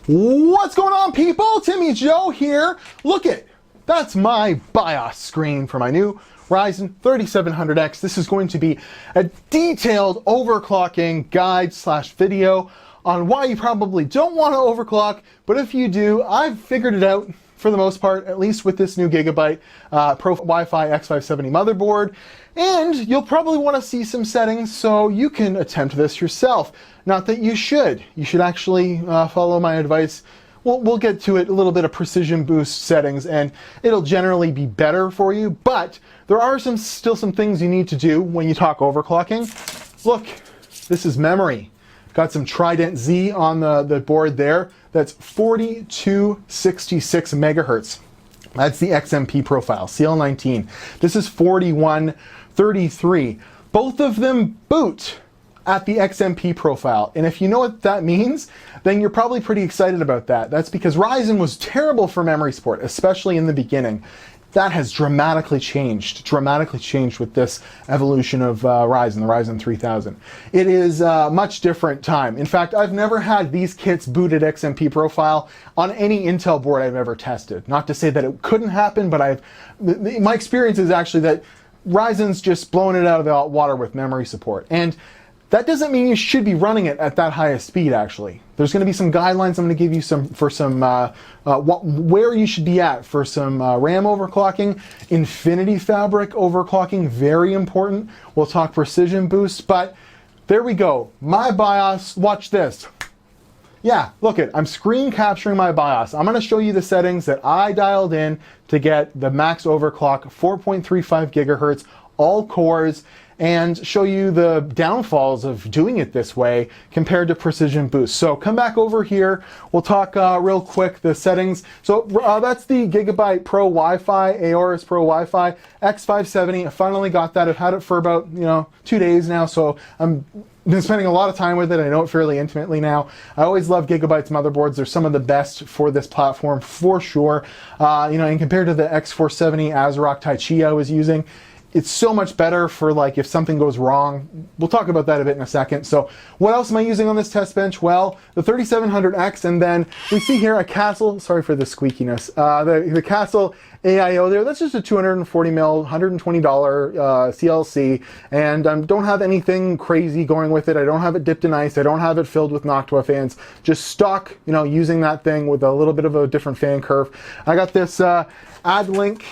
What's going on, people? Timmy Joe here. Look it, that's my BIOS screen for my new Ryzen 3700x. This is going to be a detailed overclocking guide slash video on why you probably don't want to overclock, but if you do, I've figured it out for the most part, at least with this new Gigabyte Pro Wi-Fi X570 motherboard. And you'll probably want to see some settings so you can attempt this yourself. Not that you should. You should actually follow my advice. We'll get to it, a little bit of precision boost settings, and it'll generally be better for you. But there are still some things you need to do when you talk overclocking. Look, this is memory. Got some Trident Z on the board there. That's 4266 megahertz. That's the XMP profile, CL19. This is 4133. Both of them boot at the XMP profile. And if you know what that means, then you're probably pretty excited about that. That's because Ryzen was terrible for memory support, especially in the beginning. That has dramatically changed with this evolution of Ryzen, the Ryzen 3000. It is a much different time. In fact, I've never had these kits booted XMP profile on any Intel board I've ever tested. Not to say that it couldn't happen, but my experience is actually that Ryzen's just blowing it out of the water with memory support. And that doesn't mean you should be running it at that highest speed, actually. There's going to be some guidelines I'm going to give you where you should be at for some RAM overclocking. Infinity Fabric overclocking, very important. We'll talk precision boost, but there we go. My BIOS, watch this. Yeah, look it, I'm screen capturing my BIOS. I'm going to show you the settings that I dialed in to get the max overclock, 4.35 gigahertz, all cores, and show you the downfalls of doing it this way compared to precision boost. So come back over here. We'll talk real quick the settings. So that's the Gigabyte Pro Wi-Fi, Aorus Pro Wi-Fi X570. I finally got that. I've had it for about 2 days now, so I'm been spending a lot of time with it. I know it fairly intimately now. I always love Gigabyte's motherboards. They're some of the best for this platform for sure. And compared to the X470 ASRock Tai-Chi I was using, it's so much better for like if something goes wrong. We'll talk about that a bit in a second. So what else am I using on this test bench? Well, the 3700X, and then we see here a Castle, sorry for the squeakiness, the Castle AIO there. That's just a 240 mil, $120 CLC, and don't have anything crazy going with it. I don't have it dipped in ice. I don't have it filled with Noctua fans. Just stock, using that thing with a little bit of a different fan curve. I got this AdLink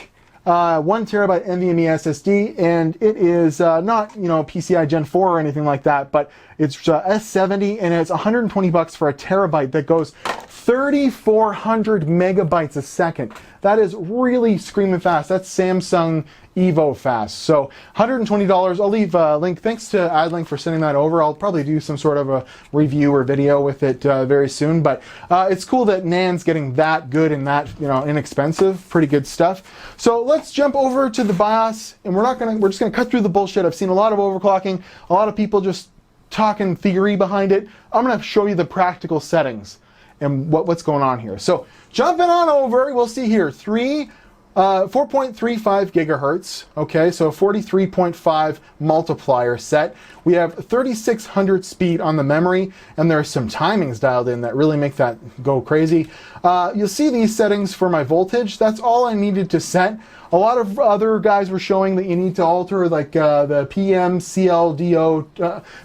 1 terabyte NVMe SSD, and it is not PCI Gen 4 or anything like that, but it's S70, and it's $120 for a terabyte that goes 3,400 megabytes a second. That is really screaming fast. That's Samsung Evo fast. So $120. I'll leave a link. Thanks to AdLink for sending that over. I'll probably do some sort of a review or video with it very soon. But it's cool that NAND's getting that good and that inexpensive. Pretty good stuff. So let's jump over to the BIOS, and we're just gonna cut through the bullshit. I've seen a lot of overclocking, a lot of people just talking theory behind it. I'm gonna show you the practical settings and what's going on here. So jumping on over, we'll see here 4.35 gigahertz, okay, so 43.5 multiplier set. We have 3600 speed on the memory, and there's some timings dialed in that really make that go crazy. You'll see these settings for my voltage. That's all I needed to set. A lot of other guys were showing that you need to alter like the PM, CL, DO.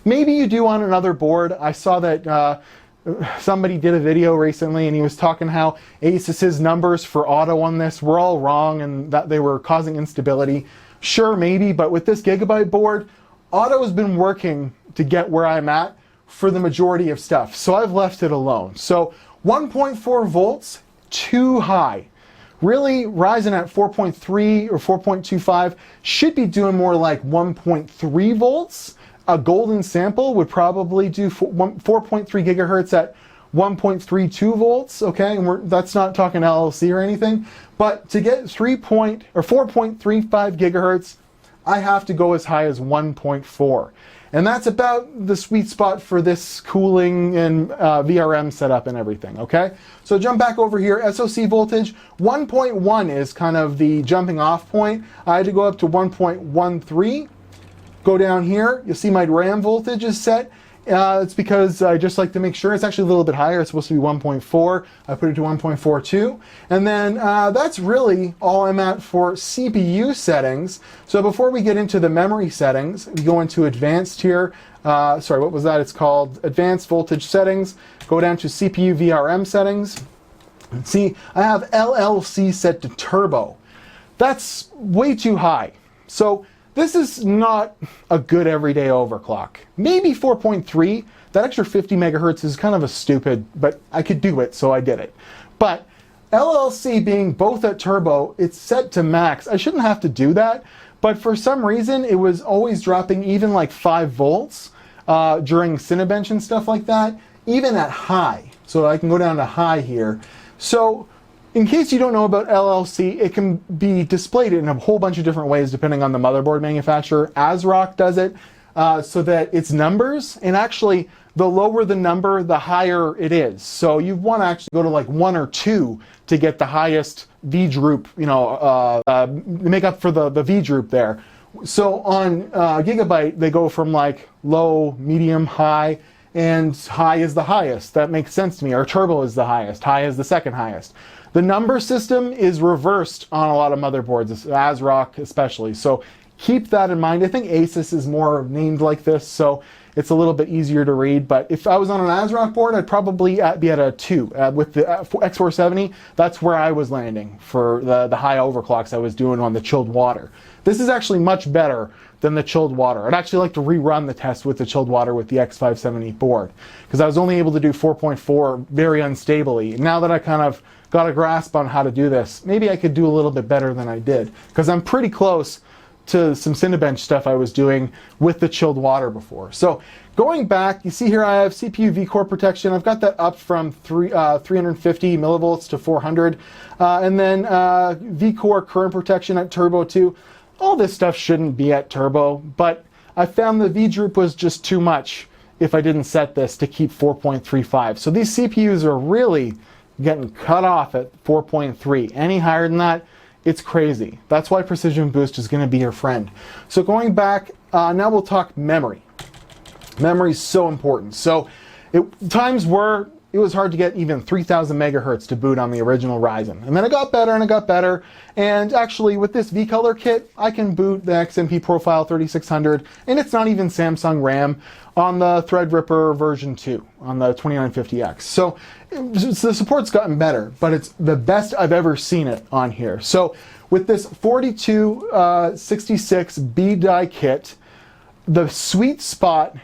Maybe you do on another board. I saw that somebody did a video recently, and he was talking how Asus's numbers for auto on this were all wrong and that they were causing instability. Sure, maybe, but with this Gigabyte board, auto has been working to get where I'm at for the majority of stuff, so I've left it alone. So 1.4 volts, too high. Really, Ryzen at 4.3 or 4.25 should be doing more like 1.3 volts. A golden sample would probably do 4.3 gigahertz at 1.32 volts, okay? And that's not talking LLC or anything. But to get 4.35 gigahertz, I have to go as high as 1.4. And that's about the sweet spot for this cooling and VRM setup and everything, okay? So jump back over here, SoC voltage, 1.1 is kind of the jumping off point. I had to go up to 1.13. Go down here, you'll see my RAM voltage is set, It's because I just like to make sure it's actually a little bit higher. It's supposed to be 1.4. I put it to 1.42. And then that's really all I'm at for CPU settings. So before we get into the memory settings, we go into advanced here. Sorry, what was that? It's called advanced voltage settings. Go down to CPU VRM settings. And see, I have LLC set to turbo. That's way too high. So this is not a good everyday overclock. Maybe 4.3. That extra 50 megahertz is kind of a stupid, but I could do it, so I did it. But LLC being both at turbo, it's set to max. I shouldn't have to do that, but for some reason it was always dropping even like 5 volts during Cinebench and stuff like that, even at high. So I can go down to high here. So in case you don't know about LLC, it can be displayed in a whole bunch of different ways depending on the motherboard manufacturer. ASRock does it so that it's numbers, and actually the lower the number, the higher it is. So you want to actually go to like 1 or 2 to get the highest V droop, you know, make up for the V droop there. So on Gigabyte, they go from like low, medium, high, and high is the highest. That makes sense to me. Or turbo is the highest, high is the second highest. The number system is reversed on a lot of motherboards, ASRock especially. So keep that in mind. I think Asus is more named like this, so it's a little bit easier to read. But if I was on an ASRock board, I'd probably be at a 2. With the X470, that's where I was landing for the high overclocks I was doing on the chilled water. This is actually much better than the chilled water. I'd actually like to rerun the test with the chilled water with the X570 board, because I was only able to do 4.4 very unstably. Now that I kind of got a grasp on how to do this, maybe I could do a little bit better than I did, because I'm pretty close to some Cinebench stuff I was doing with the chilled water before. So going back, you see here I have CPU vCore protection. I've got that up from 350 millivolts to 400. And then vCore current protection at turbo too. All this stuff shouldn't be at turbo, but I found the V droop was just too much if I didn't set this to keep 4.35. So these CPUs are really getting cut off at 4.3. Any higher than that, it's crazy. That's why Precision Boost is going to be your friend. So going back, now we'll talk memory. Memory is so important. So times were, it was hard to get even 3000 megahertz to boot on the original Ryzen. And then it got better and it got better. And actually with this V-Color kit, I can boot the XMP Profile 3600, and it's not even Samsung RAM, on the Threadripper version 2, on the 2950X. So the support's gotten better, but it's the best I've ever seen it on here. So with this 4266 B-die kit, the sweet spot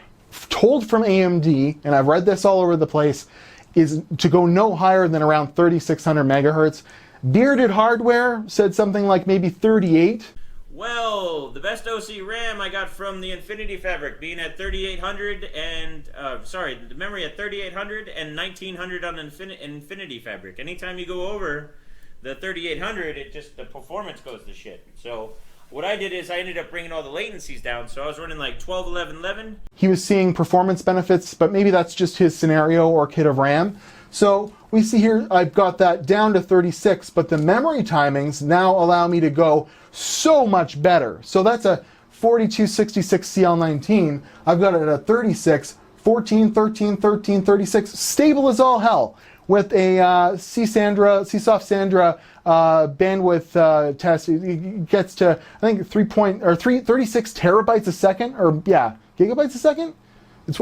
told from AMD, and I've read this all over the place, is to go no higher than around 3600 megahertz. Bearded Hardware said something like maybe 38. Well, the best OC RAM I got from the Infinity Fabric, being at 3800 and, the memory at 3800 and 1900 on Infinity Fabric. Anytime you go over the 3800, the performance goes to shit. So what I did is I ended up bringing all the latencies down, so I was running like 12, 11, 11. He was seeing performance benefits, but maybe that's just his scenario or kit of RAM. So we see here I've got that down to 36, but the memory timings now allow me to go so much better. So that's a 4266 CL19. I've got it at 36, 14, 13, 13, 36, stable as all hell, with a CSoft Sandra bandwidth test. It gets to, I think, 36 terabytes a second, or yeah, gigabytes a second?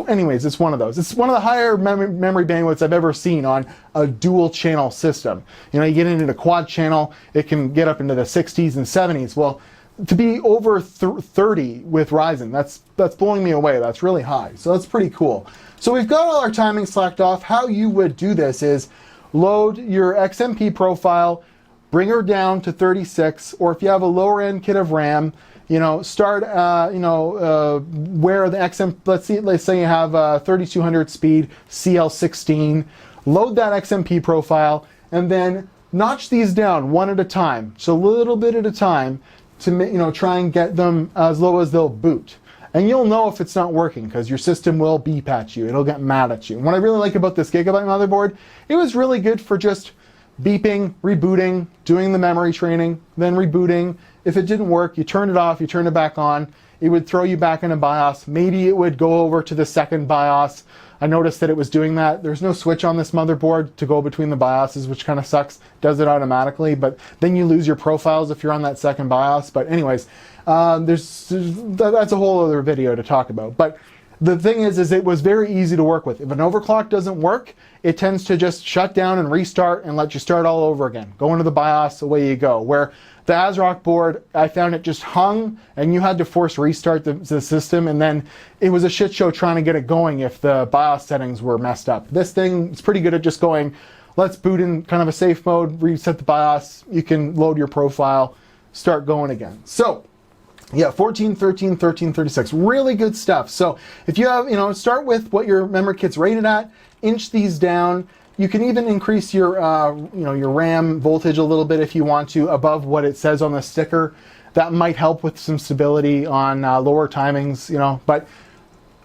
Anyways, it's one of those. It's one of the higher memory bandwidths I've ever seen on a dual channel system. You know, you get into the quad channel, it can get up into the 60s and 70s. Well, to be over 30 with Ryzen, that's blowing me away. That's really high. So that's pretty cool. So we've got all our timing slacked off. How you would do this is load your XMP profile, bring her down to 36, or if you have a lower end kit of RAM, you know, start, where the let's say you have 3200 speed CL16, load that XMP profile, and then notch these down one at a time, just a little bit at a time, to try and get them as low as they'll boot. And you'll know if it's not working, because your system will beep at you. It'll get mad at you. And what I really like about this Gigabyte motherboard, it was really good for just beeping, rebooting, doing the memory training, then rebooting. If it didn't work, you turn it off, you turn it back on. it would throw you back into BIOS. Maybe it would go over to the second BIOS. I noticed that it was doing that. There's no switch on this motherboard to go between the BIOSes, which kind of sucks. Does it automatically, but then you lose your profiles if you're on that second BIOS. But anyways, that's a whole other video to talk about. But the thing is it was very easy to work with. If an overclock doesn't work, it tends to just shut down and restart and let you start all over again. Go into the BIOS, away you go. Where the ASRock board, I found it just hung and you had to force restart the system, and then it was a shit show trying to get it going if the BIOS settings were messed up. This thing is pretty good at just going, let's boot in kind of a safe mode, reset the BIOS, you can load your profile, start going again. So yeah, 14, 13, 13, 36, really good stuff. So if you have, start with what your memory kit's rated at, inch these down. You can even increase your, your RAM voltage a little bit if you want to, above what it says on the sticker. That might help with some stability on lower timings, but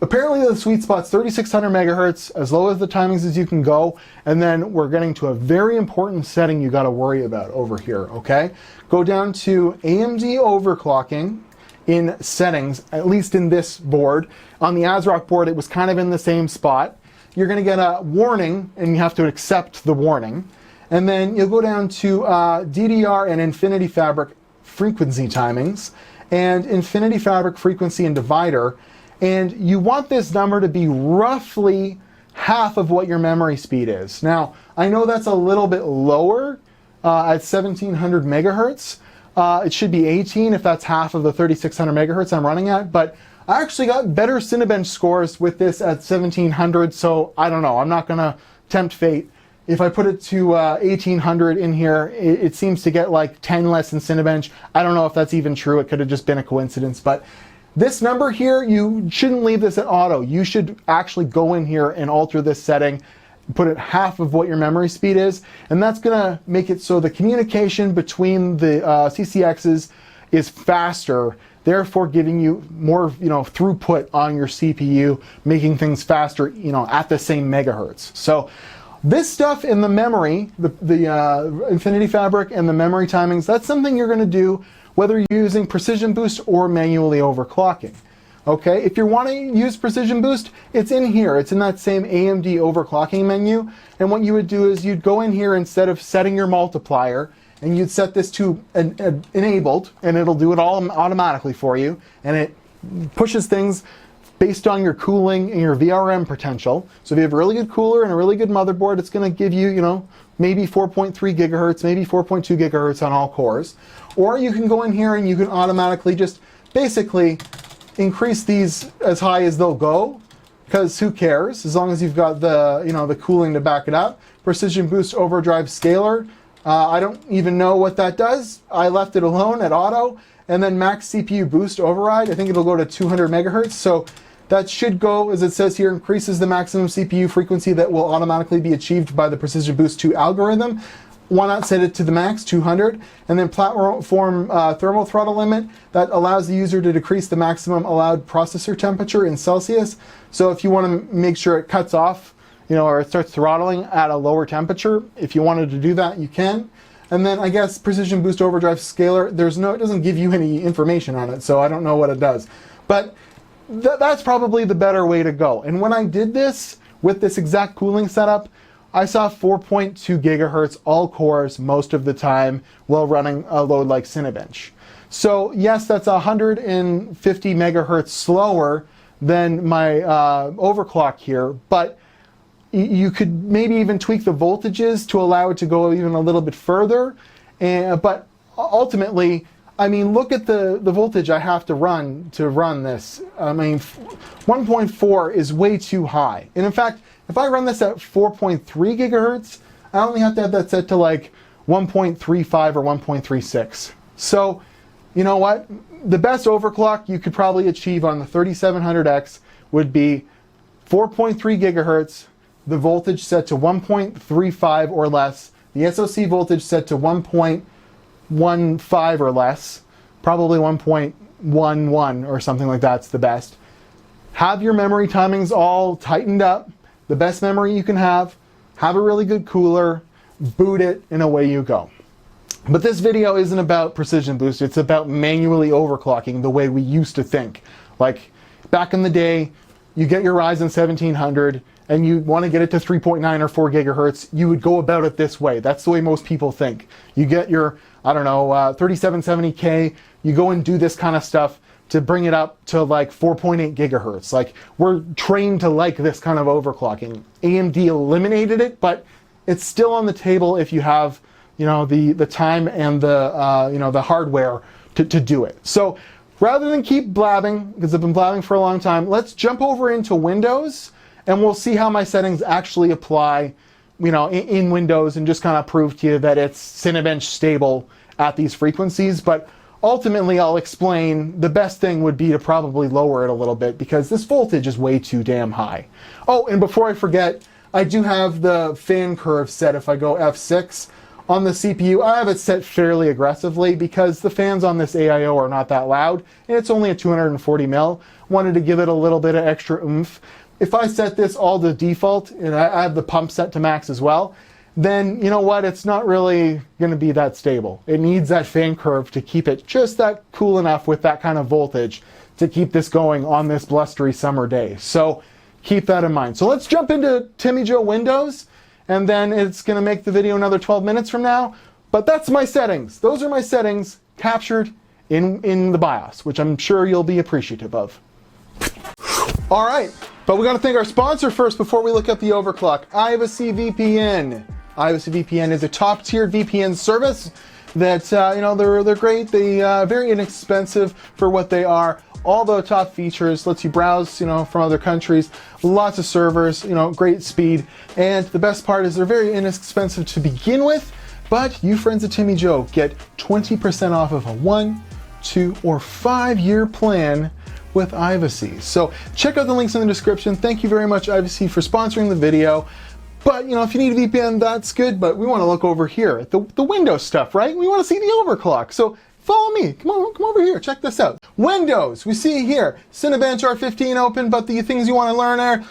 apparently the sweet spot's 3600 megahertz, as low as the timings as you can go. And then we're getting to a very important setting you got to worry about over here, okay? Go down to AMD Overclocking in settings, at least in this board. On the ASRock board, it was kind of in the same spot. You're going to get a warning, and you have to accept the warning. And then you'll go down to DDR and Infinity Fabric frequency timings, and Infinity Fabric frequency and divider. And you want this number to be roughly half of what your memory speed is. Now, I know that's a little bit lower at 1700 megahertz. It should be 18 if that's half of the 3600 megahertz I'm running at, but I actually got better Cinebench scores with this at 1700, so I don't know. I'm not going to tempt fate. If I put it to 1800 in here, it seems to get like 10 less than Cinebench. I don't know if that's even true. It could have just been a coincidence, but this number here, you shouldn't leave this at auto. You should actually go in here and alter this setting, put it half of what your memory speed is, and that's going to make it so the communication between the CCXs is faster, therefore giving you more throughput on your CPU, making things faster at the same megahertz. So this stuff in the memory, the Infinity Fabric and the memory timings, that's something you're going to do whether you're using Precision Boost or manually overclocking. Okay, if you want to use Precision Boost, it's in here. It's in that same AMD Overclocking menu. And what you would do is you'd go in here instead of setting your multiplier, and you'd set this to enabled, and it'll do it all automatically for you. And it pushes things based on your cooling and your VRM potential. So if you have a really good cooler and a really good motherboard, it's going to give you, maybe 4.3 gigahertz, maybe 4.2 gigahertz on all cores. Or you can go in here and you can automatically just basically increase these as high as they'll go, because who cares, as long as you've got the the cooling to back it up. Precision Boost Overdrive Scaler, I don't even know what that does. I left it alone at auto. And then Max CPU Boost Override, I think it'll go to 200 megahertz. So that should go, as it says here, increases the maximum CPU frequency that will automatically be achieved by the Precision Boost 2 algorithm. Why not set it to the max, 200? And then platform thermal throttle limit, that allows the user to decrease the maximum allowed processor temperature in Celsius. So if you want to make sure it cuts off, or it starts throttling at a lower temperature, if you wanted to do that, you can. And then I guess Precision Boost Overdrive Scaler, it doesn't give you any information on it, so I don't know what it does. But that's probably the better way to go. And when I did this with this exact cooling setup, I saw 4.2 gigahertz all cores most of the time while running a load like Cinebench. So yes, that's 150 megahertz slower than my overclock here, but you could maybe even tweak the voltages to allow it to go even a little bit further. But ultimately, look at the voltage I have to run this. 1.4 is way too high. And in fact, if I run this at 4.3 gigahertz, I only have to have that set to like 1.35 or 1.36. So, you know what? The best overclock you could probably achieve on the 3700X would be 4.3 gigahertz, the voltage set to 1.35 or less, the SoC voltage set to 1.15 or less, probably 1.11 or something like that's the best. Have your memory timings all tightened up, the best memory you can have a really good cooler, boot it, and away you go. But this video isn't about precision boost, it's about manually overclocking the way we used to think. Like back in the day, you get your Ryzen 1700 and you want to get it to 3.9 or 4 gigahertz, you would go about it this way. That's the way most people think. You get your, I don't know, 3770K, you go and do this kind of stuff to bring it up to like 4.8 gigahertz. Like we're trained to like this kind of overclocking. AMD eliminated it, but it's still on the table if you have, you know, the time and the, you know, the hardware to do it. So rather than keep blabbing, because I've been blabbing for a long time, let's jump over into Windows and we'll see how my settings actually apply, you know, in Windows, and just kind of prove to you that it's Cinebench stable at these frequencies. But ultimately, I'll explain the best thing would be to probably lower it a little bit because this voltage is way too damn high. Oh, and before I forget, I do have the fan curve set if I go F6. On the CPU, I have it set fairly aggressively because the fans on this AIO are not that loud, and it's only a 240 mil. Wanted to give it a little bit of extra oomph. If I set this all to default, and I have the pump set to max as well, then you know what, it's not really going to be that stable. It needs that fan curve to keep it just that cool enough with that kind of voltage to keep this going on this blustery summer day. So keep that in mind. So let's jump into Timmy Joe Windows, and then it's going to make the video another 12 minutes from now. But that's my settings. Those are my settings captured in the BIOS, which I'm sure you'll be appreciative of. All right, but we got to thank our sponsor first before we look at the overclock, Privacy VPN. Privacy VPN is a top-tier VPN service that, you know, they're great. They're very inexpensive for what they are. All the top features, lets you browse, you know, from other countries, lots of servers, you know, great speed. And the best part is they're very inexpensive to begin with, but you friends of Timmy Joe get 20% off of a 1, 2, or 5-year plan with Privacy. So check out the links in the description. Thank you very much, Privacy, for sponsoring the video. But, you know, if you need a VPN, that's good, but we want to look over here at the Windows stuff, right? We want to see the overclock. So follow me. Come over here. Check this out. Windows. We see here, Cinebench R15 open, but the things you want to learn are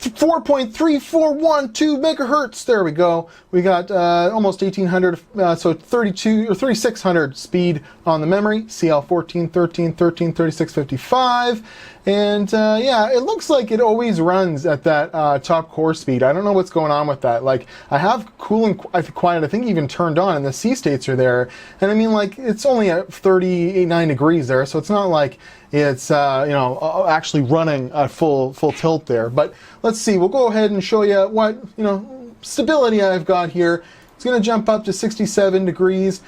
4.3412 megahertz. There we go. We got almost 1800, so 32 or 3600 speed on the memory. CL14, 13, 13, 3655. And yeah, it looks like it always runs at that top core speed. I don't know what's going on with that. Like, I have cooling quiet, I think even turned on, and the C states are there. And I mean, like, it's only at 39 degrees there, so it's not like it's you know, actually running at full tilt there. But let's see, we'll go ahead and show you what, you know, stability I've got here. It's going to jump up to 67 degrees.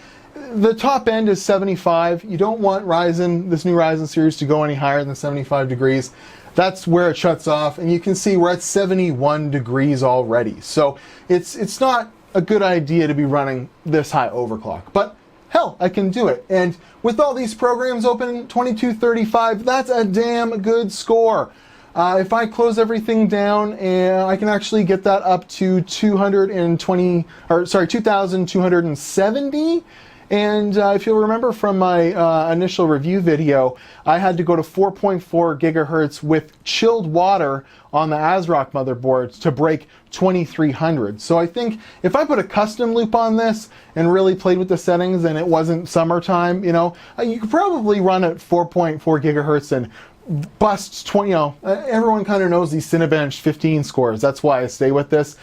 The top end is 75. You don't want Ryzen, this new Ryzen series, to go any higher than 75 degrees. That's where it shuts off, and you can see we're at 71 degrees already. So it's not a good idea to be running this high overclock, but hell, I can do it. And with all these programs open, 2235, that's a damn good score. If I close everything down, I can actually get that up to 2270. And if you'll remember from my initial review video, I had to go to 4.4 gigahertz with chilled water on the ASRock motherboard to break 2300. So I think if I put a custom loop on this and really played with the settings and it wasn't summertime, you know, you could probably run at 4.4 gigahertz and bust 20, you know, everyone kind of knows these Cinebench 15 scores. That's why I stay with this.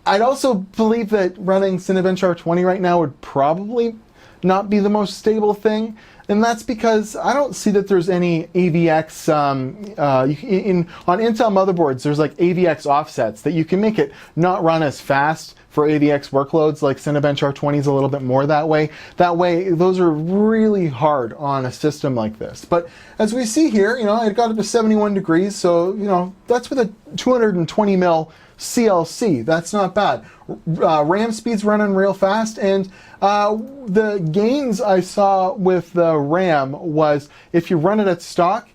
I'd also believe that running Cinebench R20 right now would probably not be the most stable thing, and that's because I don't see that there's any AVX on Intel motherboards. There's like AVX offsets that you can make it not run as fast for AVX workloads. Like Cinebench R20 is a little bit more that way. That way, those are really hard on a system like this. But as we see here, you know, it got up to 71 degrees, so you know that's with a 220 mil CLC. That's not bad. RAM speed's running real fast, and the gains I saw with the RAM was if you run it at stock,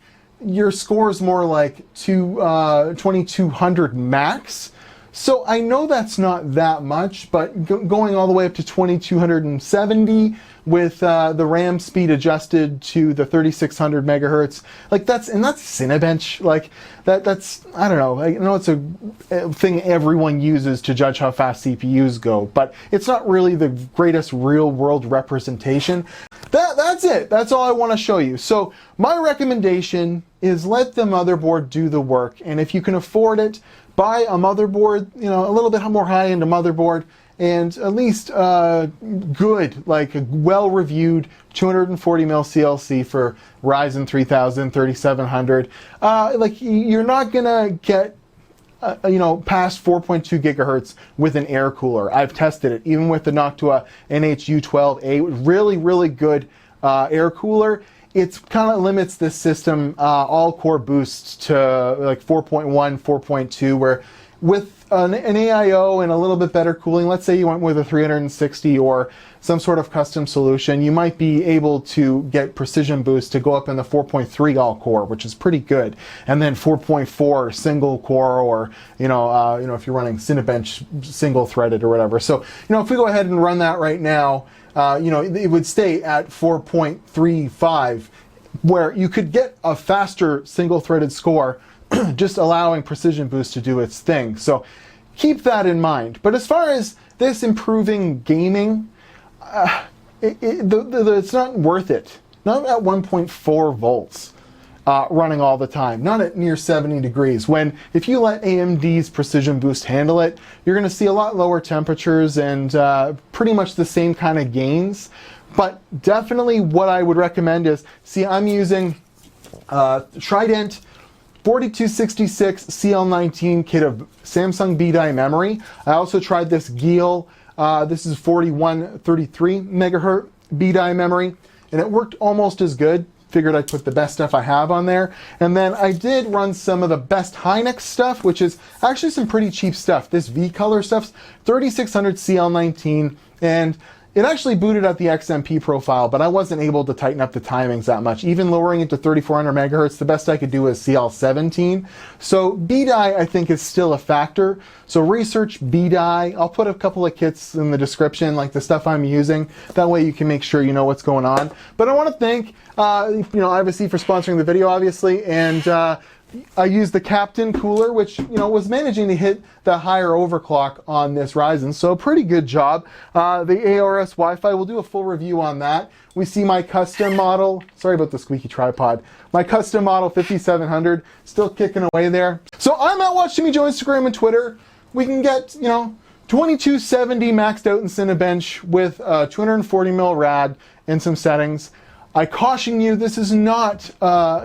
your score is more like 2200 max. So I know that's not that much, but going all the way up to 2270 with the RAM speed adjusted to the 3600 megahertz, like that's Cinebench, like that's, I don't know, I know it's a thing everyone uses to judge how fast CPUs go, but it's not really the greatest real world representation. That's it. That's all I want to show you. So my recommendation is let the motherboard do the work, and if you can afford it, buy a motherboard, you know, a little bit more high-end motherboard, and at least good, like a well-reviewed 240mm CLC for Ryzen 3700. Like, you're not gonna get you know, past 4.2 gigahertz with an air cooler. I've tested it, even with the Noctua NH-U12A, really good air cooler. It kind of limits the system all-core boosts to like 4.1, 4.2, where with an AIO and a little bit better cooling, let's say you went with a 360 or some sort of custom solution, you might be able to get precision boost to go up in the 4.3 all-core, which is pretty good, and then 4.4 single core, or you know, if you're running Cinebench single-threaded or whatever. So you know, if we go ahead and run that right now, you know, it would stay at 4.35, where you could get a faster single-threaded score just allowing precision boost to do its thing. So keep that in mind. But as far as this improving gaming, it's not worth it. Not at 1.4 volts running all the time. Not at near 70 degrees. When if you let AMD's precision boost handle it, you're going to see a lot lower temperatures and pretty much the same kind of gains. But definitely what I would recommend is, see, I'm using Trident 4266 CL19 kit of Samsung B-die memory. I also tried this Giel, this is 4133 megahertz B-die memory, and it worked almost as good. Figured I'd put the best stuff I have on there. And then I did run some of the best Hynix stuff, which is actually some pretty cheap stuff. This V-Color stuff's 3600 CL19, and it actually booted at the XMP profile, but I wasn't able to tighten up the timings that much. Even lowering it to 3400 megahertz, the best I could do was CL17. So B-die, I think, is still a factor. So research B-die. I'll put a couple of kits in the description, like the stuff I'm using. That way you can make sure you know what's going on. But I want to thank, you know, IBC for sponsoring the video, obviously, and I used the Captain cooler, which, you know, was managing to hit the higher overclock on this Ryzen, so pretty good job. The ARS Wi-Fi, we'll do a full review on that. We see my custom model, sorry about the squeaky tripod, my custom model 5700, still kicking away there. So I'm at Watch Timmy Joe Instagram and Twitter. We can get, you know, 2270 maxed out in Cinebench with 240mm rad and some settings. I caution you, this is not,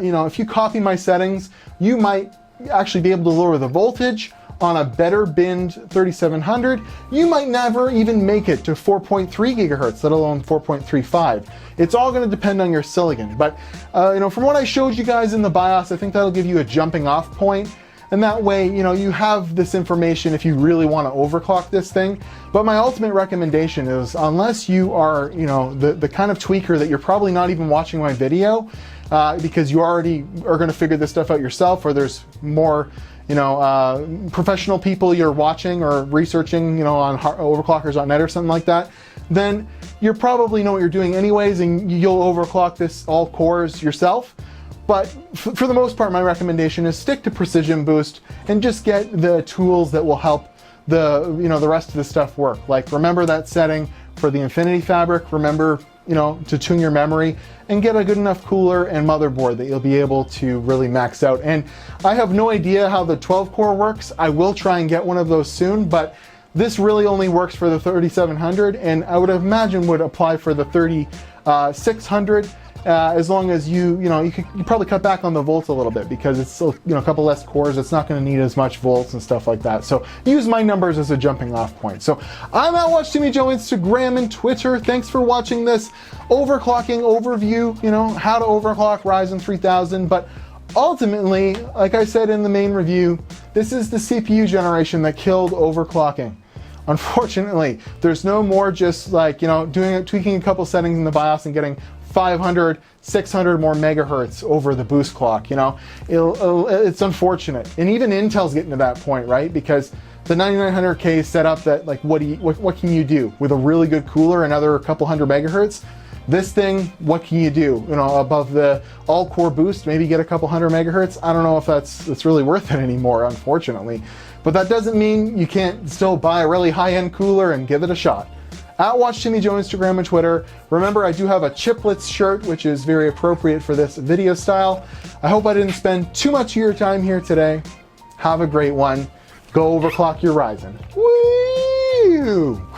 you know, if you copy my settings, you might actually be able to lower the voltage on a better binned 3700. You might never even make it to 4.3 gigahertz, let alone 4.35. It's all going to depend on your silicon. But, you know, from what I showed you guys in the BIOS, I think that'll give you a jumping off point. And that way, you know, you have this information if you really want to overclock this thing. But my ultimate recommendation is, unless you are, you know, the kind of tweaker that you're probably not even watching my video, because you already are going to figure this stuff out yourself, or there's more, you know, professional people you're watching or researching, you know, on overclockers.net or something like that, then you probably know what you're doing anyways, and you'll overclock this all cores yourself. But for the most part, my recommendation is stick to precision boost and just get the tools that will help the, you know, the rest of the stuff work. Like, remember that setting for the Infinity Fabric, remember, you know, to tune your memory, and get a good enough cooler and motherboard that you'll be able to really max out. And I have no idea how the 12 core works. I will try and get one of those soon, but this really only works for the 3700, and I would imagine would apply for the 3600. As long as you probably cut back on the volts a little bit, because it's still, you know, a couple less cores. It's not going to need as much volts and stuff like that. So use my numbers as a jumping off point. So I'm at Watch Timmy Joe Instagram and Twitter. Thanks for watching this overclocking overview. You know, how to overclock Ryzen 3000. But ultimately, like I said in the main review, this is the CPU generation that killed overclocking. Unfortunately, there's no more just like, you know, tweaking a couple settings in the BIOS and getting 500, 600 more megahertz over the boost clock. You know, it's unfortunate, and even Intel's getting to that point, right? Because the 9900K is set up that, like, what can you do with a really good cooler, another couple hundred megahertz? This thing, what can you do? You know, above the all-core boost, maybe get a couple hundred megahertz. I don't know if that's really worth it anymore, unfortunately. but that doesn't mean you can't still buy a really high-end cooler and give it a shot. At Watch Timmy Joe Instagram and Twitter. Remember, I do have a chiplets shirt, which is very appropriate for this video style. I hope I didn't spend too much of your time here today. Have a great one. Go overclock your Ryzen. Woo!